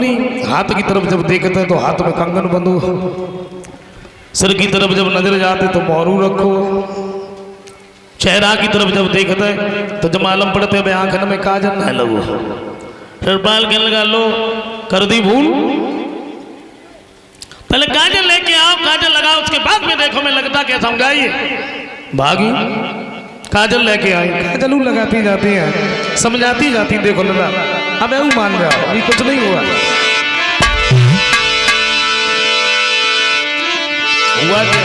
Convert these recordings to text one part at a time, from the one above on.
बोली, हाथ की तरफ जब देखते हैं तो हाथ में कंगन बंधो, सिर की तरफ जब नजर जाते तो मोहरू रखो, चेहरा की तरफ जब देखते तो जब मालूम पड़ते भाई आंखन में काजल न लगो। फिर बाल कहने लगा लो कर दी भूल, पहले काजल लेके आओ, काजल लगाओ, उसके बाद में देखो मैं लगता क्या समझाइए। भागी काजल लेके आई, काजल लगाती जाती है, समझाती जाती, देखो लगा अब ऐसा मान जाओ अभी कुछ नहीं हुआ। हुआ क्या?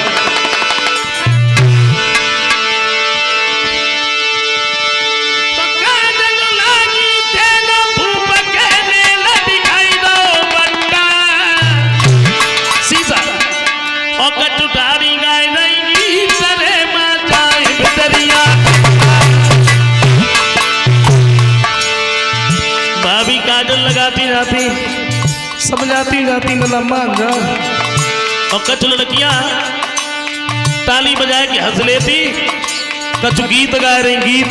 लगाती जाती, समझाती जाती, न मान जा। और कछ लड़कियां ताली बजा के हंस लेती, कछ गीत गा रही गीत।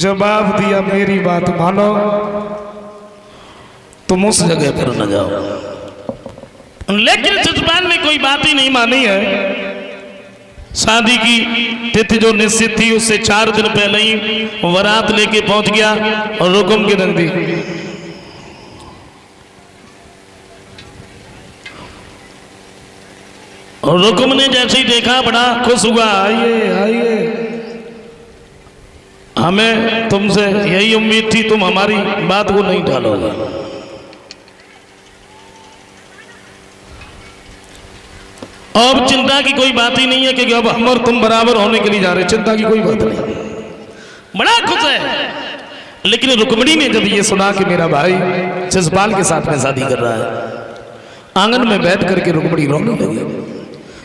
जवाब दिया मेरी बात मानो, तुम उस जगह पर न जाओ। लेकिन जजमान ने कोई बात ही नहीं मानी है। शादी की तिथि जो निश्चित थी उससे 4 दिन पहले ही बारात लेके पहुंच गया और रुकुम की रख दी। और रुकुम ने जैसे ही देखा बड़ा खुश हुआ, आइए आइए, हमें तुमसे यही उम्मीद थी, तुम हमारी बात को नहीं टालोगे। अब चिंता की कोई बात ही नहीं है क्योंकि अब हम और तुम बराबर होने के लिए जा रहे, चिंता की कोई बात नहीं। बड़ा खुश है। लेकिन रुक्मिणी ने जब ये सुना कि मेरा भाई जसपाल के साथ में शादी कर रहा है, आंगन में बैठ करके रुक्मिणी रोने लगी।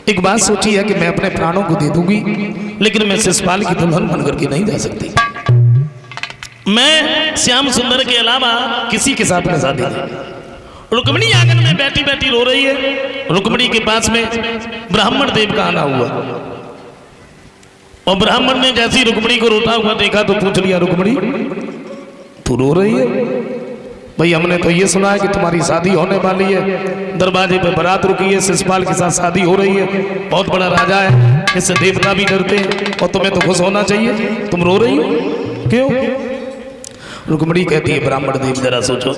एक बात सोची है कि मैं अपने प्राणों को दे दूंगी, लेकिन मैं जसपाल की दुल्हन बन करके नहीं जा सकती। मैं श्याम सुंदर के अलावा किसी के साथ में शादी नहीं। रुक्मिणी आंगन में बैठी बैठी रो रही है। रुक्मिणी के पास में ब्राह्मण देव का आना हुआ और ब्राह्मण ने जैसी रुक्मिणी को रोता हुआ देखा तो पूछ लिया, रुक्मिणी तू रो रही है? भाई हमने तो ये सुना है कि तुम्हारी शादी होने वाली है, दरवाजे पे बारात रुकी है, शिशपाल के साथ शादी हो रही है, बहुत बड़ा राजा है, इससे देवता भी डरते हैं और तुम्हें तो खुश होना चाहिए, तुम रो रही हो क्यों? रुक्मिणी कहती है, ब्राह्मण देव जरा सोचो,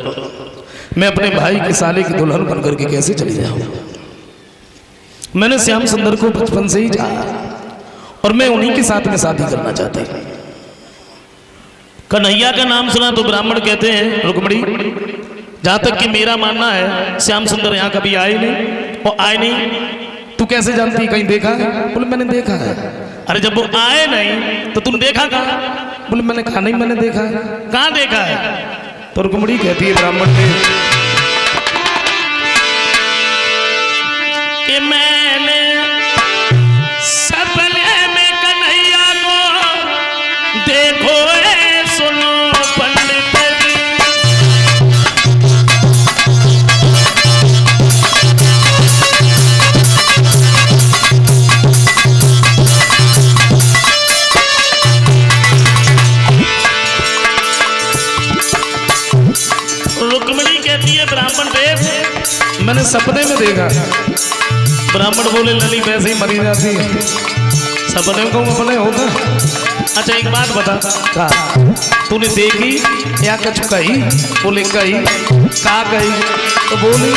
मैं अपने भाई के साले की दुल्हन बन करके कैसे चली जाऊं? मैंने श्याम सुंदर को बचपन से ही चाहा और मैं उन्हीं के साथ में शादी करना चाहती। कन्हैया का नाम सुना तो ब्राह्मण कहते हैं, रुक्मिणी जहां तक कि मेरा मानना है श्याम सुंदर यहाँ कभी आए नहीं और आए नहीं। तू कैसे जानती, कहीं देखा है? बोले मैंने देखा है। अरे जब वो आए नहीं तो तुम देखा कहाँ? बोले मैंने कहा नहीं मैंने देखा है। कहाँ देखा है? तो रुक्मिणी कहती है ब्राह्मण से कि मैंने सपने में कन्हैया को देखो सुनो पंडित जी। रुक्मिणी कहती है ब्राह्मण देव मैंने सपने में देखा। ब्राह्मण बोले लली वैसे ही मरी जाती है, सपने को अपने होता। अच्छा एक बात बता, कहा तूने देखी या कछ कही? बोले कही। कहा कही? तो बोली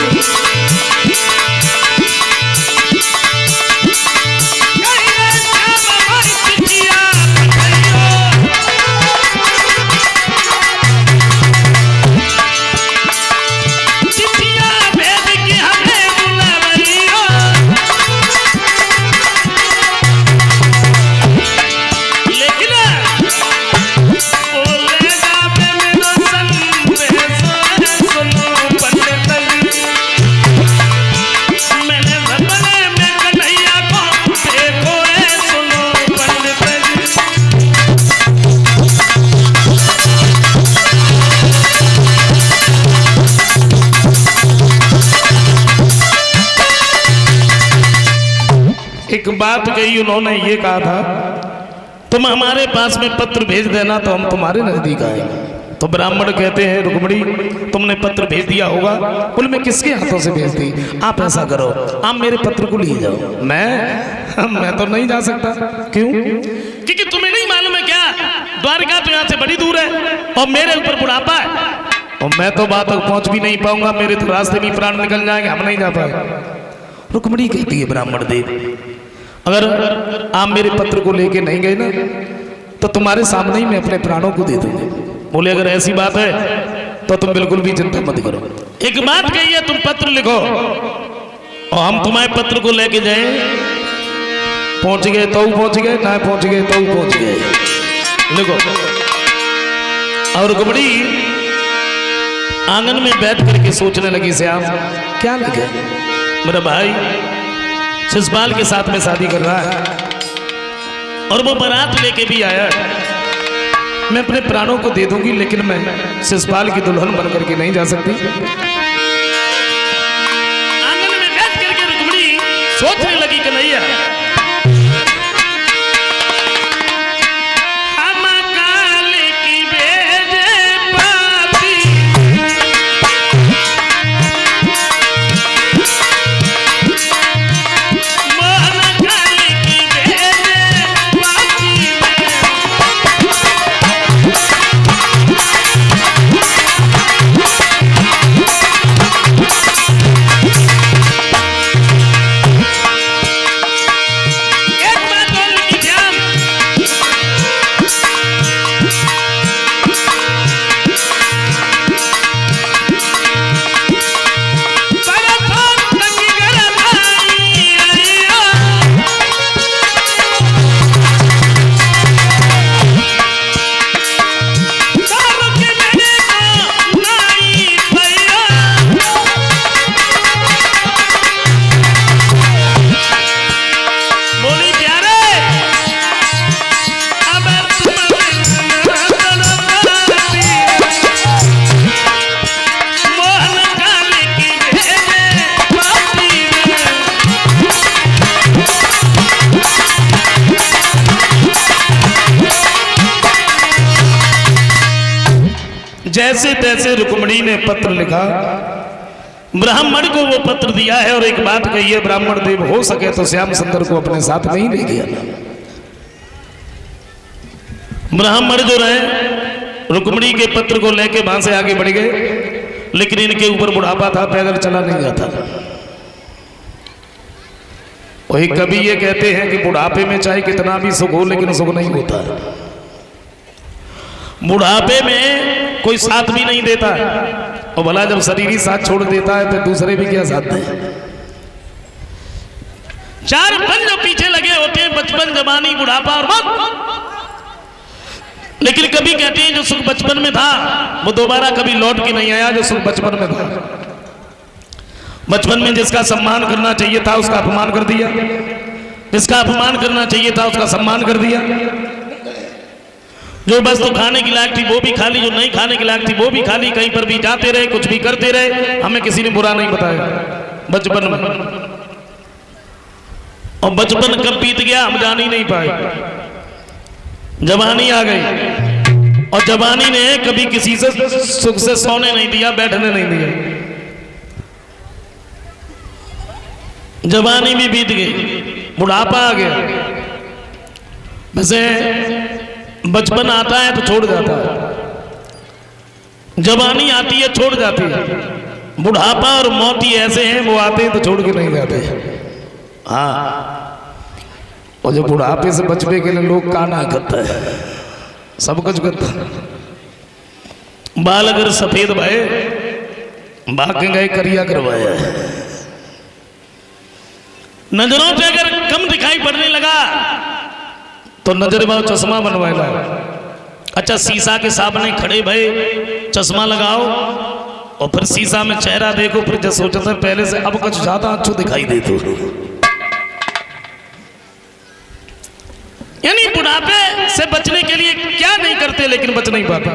एक बात कही उन्होंने ये कहा था तुम हमारे पास में पत्र भेज देना तो हम तुम्हारे नजदीक आएंगे। तो ब्राह्मण कहते हैं रुक्मिणी तुमने पत्र भेज दिया होगा। बोले मैं किसके हाथों से भेज दी? आप ऐसा करो आप मेरे पत्र को लिए जाओ। मैं तो नहीं जा सकता। क्यों? क्योंकि तुम्हें नहीं मालूम है क्या द्वारका तो यहाँ से बड़ी दूर है और मेरे ऊपर बुढ़ापा है और मैं तो बात तक पहुंच भी नहीं पाऊंगा। मेरे तो रास्ते में प्राण निकल जाएंगे, हम नहीं जा पाएंगे। रुक्मिणी कहती है ब्राह्मण देव अगर आप मेरे पत्र को लेके नहीं गए ना तो तुम्हारे सामने ही मैं अपने प्राणों को दे दूंगा। बोले अगर ऐसी बात है तो तुम बिल्कुल भी चिंता मत करो। एक बात कही है तुम पत्र लिखो और हम तुम्हारे पत्र को लेके जाए। पहुंच गए तो पहुंच गए, ना पहुंच गए तो पहुंच गए। लिखो। और रुक्मिणी आंगन में बैठ करके सोचने लगी श्याम क्या लिखे? मेरा भाई शिशुपाल के साथ में शादी कर रहा है और वो बारात लेके भी आया है। मैं अपने प्राणों को दे दूंगी लेकिन मैं शिशुपाल की दुल्हन बन करके नहीं जा सकती। आंगन में बैठ करके रुक्मिणी सोचने लगी कि नहीं है जैसे तैसे रुक्मिणी ने पत्र लिखा, ब्राह्मण को वो पत्र दिया है। और एक बात कही है ब्राह्मण देव हो सके तो श्याम सुंदर को अपने साथ नहीं ले गया। ब्राह्मण जो रहे रुक्मिणी के पत्र को लेके वहां से आगे बढ़ गए लेकिन इनके ऊपर बुढ़ापा था, पैदल चला नहीं जाता। वही कभी ये कहते हैं कि बुढ़ापे में चाहे कितना भी सुख हो लेकिन सुख नहीं होता है। बुढ़ापे में कोई साथ भी नहीं देता और भला जब शरीर ही साथ छोड़ देता है तो दूसरे भी क्या साथ दें। चार पंज पीछे लगे होते हैं, बचपन, जवानी, बुढ़ापा और मौत। लेकिन कभी कहते हैं जो सुख बचपन में था वो दोबारा कभी लौट के नहीं आया जो सुख बचपन में था। बचपन में जिसका सम्मान करना चाहिए था उसका अपमान कर दिया, जिसका अपमान करना चाहिए था उसका सम्मान कर दिया। जो बस तो खाने की लायक थी वो भी खा ली, जो नहीं खाने की लायक थी वो भी खा ली। कहीं पर भी जाते रहे, कुछ भी करते रहे, हमें किसी ने बुरा नहीं बताया बचपन में। और बचपन कब बीत गया हम जान ही नहीं पाए। जवानी आ गई और जवानी ने कभी किसी से सुख से सोने नहीं दिया, बैठने नहीं दिया। जवानी भी बीत गई, बुढ़ापा आ गया। वैसे बचपन आता है तो छोड़ जाता है, जवानी आती है छोड़ जाती है, बुढ़ापा और मौत ही ऐसे हैं वो आते हैं तो छोड़ के नहीं जाते। हाँ, और जो बुढ़ापे से बचने के लिए लोग काना करता है, सब कुछ करता है। बाल अगर सफेद भाई बाकी गए करिया करवाया, नजरों से अगर कम दिखाई पड़ने लगा तो नजर में चश्मा बनवाएगा। अच्छा, शीशा के सामने खड़े भाई चश्मा लगाओ और फिर शीशा में चेहरा देखो, फिर जब सोचता है पहले से अब कुछ ज्यादा अच्छा दिखाई दे तो। यानी बुढ़ापे से बचने के लिए क्या नहीं करते लेकिन बच नहीं पाता।